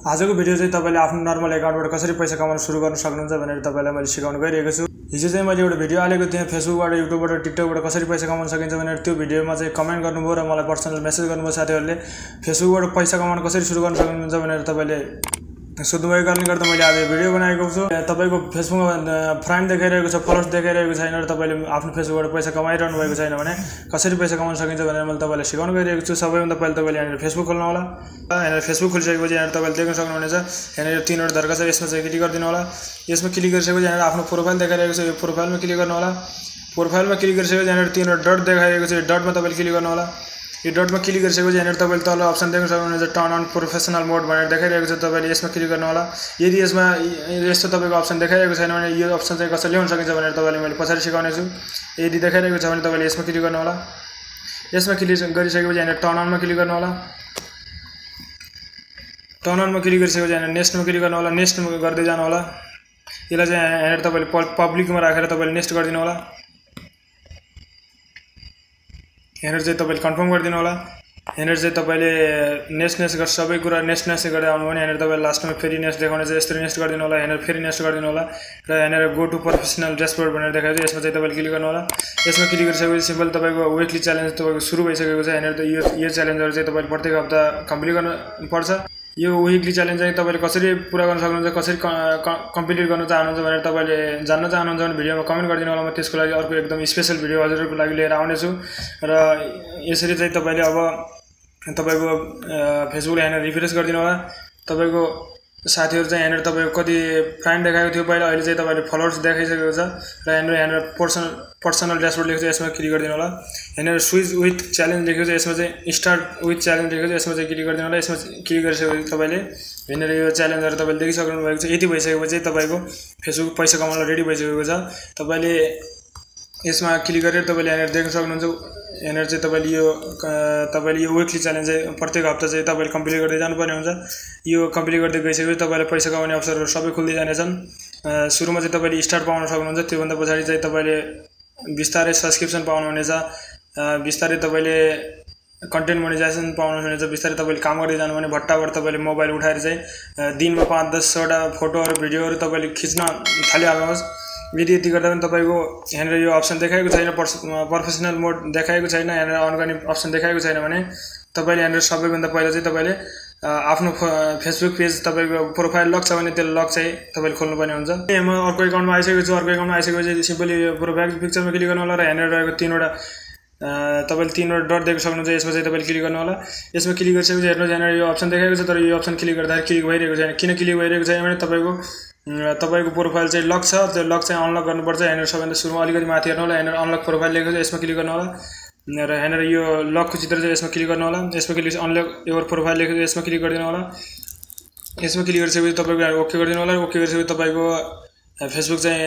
आजको भिडियो चाहिँ तपाईले आफ्नो नर्मल एकाउन्टबाट कसरी पैसा कमाउन सुरु गर्न सक्नुहुन्छ भनेर तपाईलाई मैले सिकाउन गइरहेको छु। हिजो चाहिँ मैले एउटा भिडियो हालेको थिएँ फेसबुकबाट, युट्युबबाट, टिकटकबाट कसरी पैसा कमाउन सकिन्छ भनेर। त्यो भिडियोमा चाहिँ कमेन्ट गर्नुभयो र मलाई पर्सनल मेसेज गर्नुभयो साथीहरुले। फेसबुकबाट पैसा कमाउन कसरी सुरु गर्न सक्नुहुन्छ भनेर तपाईले सोध्नुभएको कारणले गर्दा मैले आज भिडियो बनाएको छु। तपाईको फेसबुकमा फ्रेन्ड देखाइरहेको छ, फलोअर्स देखाइरहेको छैन र तपाईले आफ्नो फेसबुकबाट पैसा कमाइरहनु भएको छैन भने कसरी पैसा कमाउन सकिन्छ भनेर मैले तपाईलाई सिकाउन गइरहेको छु। सबैभन्दा पहिले तपाईले यहाँ फेसबुक खोल्नु होला। यहाँ फेसबुक खोलिसकेपछि यहाँ तपाईले देख्न सक्नुहुनेछ यहाँ तीनवटा धर्का छ, यसमा चाहिँ क्लिक गरिदिनु होला। यसमा क्लिक गरिसकेपछि यहाँ आफ्नो प्रोफाइल देखाइरहेको छ, यो प्रोफाइलमा क्लिक गर्नु होला। प्रोफाइलमा क्लिक गरिसकेपछि यहाँ तीनवटा डट देखाइरहेको छ, यो डटमा तपाईले क्लिक गर्नु होला। यो डटमा क्लिक गरिसकेपछि यहाँ तपाईले तल अप्सन देख्न सक्नुहुनेछ टर्न अन प्रोफेसनल मोड भनेर देखाइरहेको छ, तपाईले यसमा क्लिक गर्नु होला। यदि यसमा यस्तो तपाईको अप्सन देखाइरहेको छैन भने यो अप्सन चाहिँ कसरी ल्याउन सकिन्छ भनेर तपाईले मैले पछाडी सिकाउने छु। यदि देखाइरहेको छ भने तपाईले यसमा क्लिक गर्नु होला। यसमा क्लिक गरिसकेपछि यहाँ टर्न अनमा क्लिक गर्नु होला। टर्न अनमा क्लिक गरिसकेपछि यहाँ नेक्स्टमा क्लिक गर्नु होला। नेक्स्ट गर्दै जानु होला। यसलाई चाहिँ यहाँ तपाईले पब्लिकमा राखेर तपाईले नेक्स्ट गरिदिनु होला। यहाँ चाहिँ तपाईले कन्फर्म गरिदिनु होला। यहाँ चाहिँ तपाईले नेक्स्ट सबै कुरा नेक्स्ट गर्दै आउनु भने यहाँ तपाईले लास्टमा फेरि नेक्स्ट देखाउने चाहिँ यसरी नेक्स्ट गरिदिनु होला। यहाँ फेरि नेक्स्ट गरिदिनु होला र यहाँ गो टु प्रोफेसनल ड्याशबोर्ड भनेर देखाएको छ, यसमा चाहिँ तपाईले क्लिक गर्नु होला। यसमा क्लिक गरिसकेपछि सिम्पल तपाईको विकली च्यालेन्ज तपाईको सुरु भइसकेको छ। यहाँ यो च्यालेन्जहरु चाहिँ तपाईले प्रत्येक हप्ता कम्प्लिट गर्नु पर्छ। यो विकली च्यालेन्ज चाहिँ तपाईले कसरी पूरा गर्न सक्नुहुन्छ, कसरी कम्प्लिट गर्न चाहनुहुन्छ भनेर तपाईले जान्न चाहनुहुन्छ भने भिडियोमा कमेन्ट गरिदिनु होला। म त्यसको लागि अर्को एकदम स्पेशल भिडियो हजुरहरुको लागि लिएर आउने छु। र यसरी चाहिँ तपाईले अब तपाईको फेसबुक यहाँ रिफ्रेश गरिदिनु होला। तपाईको साथीहरु चाहिँ यहाँ तपाईको कति फ्रेन्ड देखाएको थियो पहिला, अहिले चाहिँ तपाईले फलोअर्स देखाइसकेको छ र यहाँ पर्सनल ड्याशबोर्ड लेखेको छ, यसमा क्लिक गरिदिनु होला। यहाँ स्विच विथ च्यालेन्ज लेखेको छ, यसमा चाहिँ स्टार्ट विथ च्यालेन्ज लेखेको छ, यसमा चाहिँ क्लिक गरिदिनु होला। यसमा क्लिक गरिसकेपछि तपाईले यहाँ यो च्यालेन्जहरु तपाईले देखिसक्नु भएको छ। यति भइसकेपछि तपाईको फेसबुक पैसा कमाउन रेडी भइसकेको छ। तपाईले यसमा क्लिक गरेर तपाईले यहाँ देख्न सक्नुहुन्छ यहाँ चाहिँ तपाईले यो विकली च्यालेन्ज चाहिँ प्रत्येक हप्ता चाहिँ तपाईले कम्प्लिट गर्दै जानुपर्ने हुन्छ। यो कम्प्लिट गर्दै गइसकेपछि तपाईले पैसा कमाउने अवसरहरु सबै खुल्दै जानेछन्। सुरुमा चाहिँ तपाईले स्टार्ट पाउन सक्नुहुन्छ, त्योभन्दा पछाडी चाहिँ तपाईले बिस्तारै सब्स्क्रिप्सन पाउनुहुनेछ, बिस्तारै तपाईले कन्टेन्ट मोनेटाइजेसन पाउनुहुनेछ, बिस्तारै तपाईले काम गर्दै जानु भने भट्टाभर तपाईले मोबाइल उठाएर चाहिँ दिनमा 5-10 वटा फोटोहरु भिडियोहरु तपाईले खिच्न थालिहाल्नुहोस्। यदि यति गर्दा पनि तपाईको यहाँ यो अप्सन देखाएको छैन, प्रोफेसनल मोड देखाएको छैन, यहाँ अन गर्ने अप्सन देखाएको छैन भने तपाईले यहाँ सबैभन्दा पहिला चाहिँ तपाईले आफ्नो फेसबुक पेज तपाईको प्रोफाइल लक छ भने त्यो लक चाहिँ तपाईले खोल्नुपर्ने हुन्छ। म अर्को एकाउन्टमा आइसकेको छु। अर्को एकाउन्टमा आइसकेपछि सिम्पली प्रोफाइल पिक्चरमा क्लिक गर्नु होला र यहाँ रहेको तीनवटा तपाईले तीनवटा डट देख्न सक्नुहुन्छ, यसमा चाहिँ तपाईले क्लिक गर्नु होला। यसमा क्लिक गरिसकेपछि हेर्नुस् यहाँ यो अप्सन देखाएको छ, तर यो अप्सन क्लिक गर्दा क्लिक भइरहेको छैन। किन क्लिक भइरहेको छैन भने तपाईको प्रोफाइल चाहिँ लक छ, त्यो लक चाहिँ अनलक गर्नुपर्छ। यहाँ सबैभन्दा सुरुमा अलिकति माथि हेर्नु होला, यहाँ अनलक प्रोफाइल लेखेको छ, यसमा क्लिक गर्नु होला र यहाँ यो लकको चित्र चाहिँ यसमा क्लिक गर्नु होला। यसमा क्लिक अनलक योर प्रोफाइल लेखेको छ, यसमा क्लिक गरिदिनु होला। यसमा क्लिक गरिसकेपछि तपाईको ओके गरिदिनु होला। ओके गरिसकेपछि तपाईको फेसबुक चाहिँ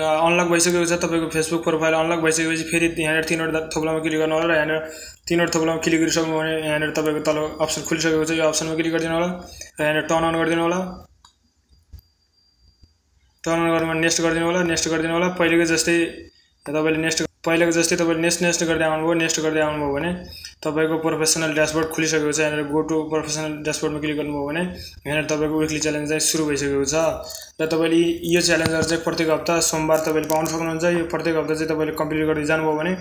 अनलक भइसकेको छ। तपाईको फेसबुक प्रोफाइल अनलक भइसकेपछि फेरि यहाँ तीनवटा थोप्लामा क्लिक गर्नु होला र यहाँ तीनवटा थोप्लामा क्लिक गरिसक्नु भने यहाँ तपाईको तल अप्सन खुलिसकेको छ, यो अप्सनमा क्लिक गरिदिनु होला र यहाँ टर्न अन गरिदिनु होला। टर्न अन गरेर नेक्स्ट गरिदिनु होला। नेक्स्ट गरिदिनु होला। पहिलेको जस्तै तपाईले नेक्स्ट गर्दै आउनुभयो। नेक्स्ट गर्दै आउनुभयो भने तपाईको प्रोफेसनल ड्याशबोर्ड खुलिसकेको छ। यहाँ गो टु प्रोफेसनल ड्याशबोर्डमा क्लिक गर्नुभयो भने यहाँ तपाईको विकली च्यालेन्ज चाहिँ सुरु भइसकेको छ र तपाईले यो च्यालेन्जहरु चाहिँ प्रत्येक हप्ता सोमबार तपाईले पाउन सक्नुहुन्छ। यो प्रत्येक हप्ता चाहिँ तपाईले कम्प्लिट गर्दै जानुभयो भने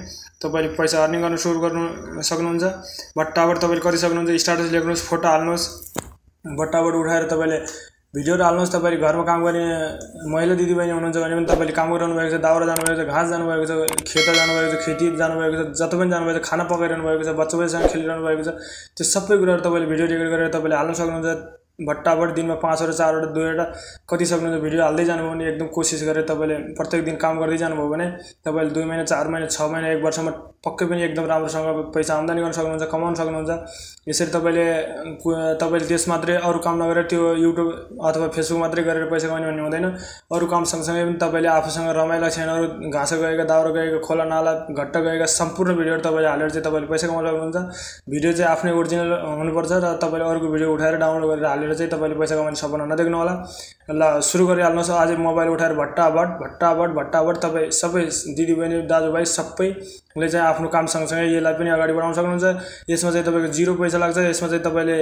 तपाईले पैसा अर्निङ गर्न सुरु गर्न सक्नुहुन्छ। भट्टाभर तपाईले कति सक्नुहुन्छ, स्ट्याटस लेख्नुहोस्, फोटो हाल्नुहोस्, भट्टाभर उठाएर तपाईले भिडियोहरु हाल्नुहोस्। तपाईले घरमा काम गर्ने महिला दिदीबहिनी हुनुहुन्छ भने पनि तपाईले काम गरिरहनु भएको छ, दाउरा जानु भएको छ, घाँस जानु भएको छ, खेत जानु भएको छ, खेती जानु भएको छ, जता पनि जानु भएको छ, खाना पकाइरहनु भएको छ, बच्चासँग खेलिरहनु भएको छ, त्यो सबै कुराहरु तपाईले भिडियो रेकर्ड गरेर तपाईले हाल्न सक्नुहुन्छ। भट्टाभर दिनमा 5 वटा 4 वटा 2 वटा कति सक्नुहुन्छ भिडियो हाल्दै जानु भने एकदम कोसिस गरेर तपाईले प्रत्येक दिन काम गर्दै जानुभयो भने तपाईले 2 महिना 4 महिना 6 महिना 1 वर्षमा पक्कै पनि एकदम राम्रोसँग पैसा आम्दानी गर्न सक्नुहुन्छ, कमाउन सक्नुहुन्छ। यसरी तपाईले त्यस मात्रै अरु काम नगरेर त्यो युट्युब अथवा फेसबुक मात्रै गरेर पैसा कमाउने भन्ने हुँदैन। अरु काम सँगसँगै पनि तपाईले आफूसँग रमाइला क्षणहरु, घाँस गएका, दाउरा गएका, खोला नाला, घट्टा गएका सम्पूर्ण भिडियोहरु तपाईले हालेर चाहिँ तपाईले पैसा कमाउन सक्नुहुन्छ। भिडियो चाहिँ आफ्नै ओरिजिनल हुनुपर्छ र तपाईले अरूको भिडियो उठाएर डाउनलोड गरेर हालेर चाहिँ तपाईले पैसा कमाउने सपना नदेख्नु होला। ल सुरु गरिहाल्नुहोस्। आज मोबाइल उठाएर भट्टाभट तपाई सबै दिदीबहिनी दाजुभाइ सबैले चाहिँ आफ्नो काम सँगसँगै यसलाई पनि अगाडि बढाउन सक्नुहुन्छ। यसमा चाहिँ तपाईको 0 पैसा लाग्छ। यसमा चाहिँ तपाईले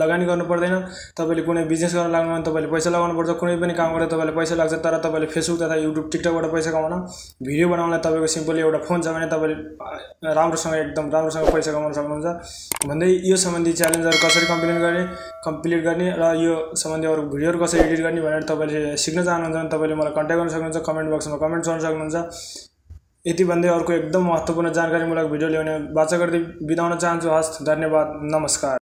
लगानी गर्नु पर्दैन। तपाईले कुनै बिजनेस गर्न लाग्नु भने तपाईले पैसा लगाउनु पर्छ। कुनै पनि काम गर्दा तपाईले पैसा लाग्छ। तर तपाईले फेसबुक तथा युट्युब टिकटकबाट पैसा कमाउन भिडियो बनाउनलाई तपाईको सिम्पली एउटा फोन छ भने तपाईले राम्रोसँग एकदम राम्रोसँग पैसा कमाउन सक्नुहुन्छ भन्दै यो सम्बन्धी च्यालेन्जहरु कसरी कम्प्लिट गर्ने र यो सम्बन्धी अरु भिडियोहरु कसरी एडिट गर्ने भनेर तपाईले सिक्न चाहनुहुन्छ भने तपाईले मलाई कन्ट्याक्ट गर्न सक्नुहुन्छ। कमेन्ट बक्समा कमेन्ट गर्न सक्नुहुन्छ। यति भन्दै अर्को एकदम महत्त्वपूर्ण जानकारीमूलक भिडियो ल्याउने वाचा गर्दै बिताउन चाहन्छु। हस्त धन्यवाद, नमस्कार।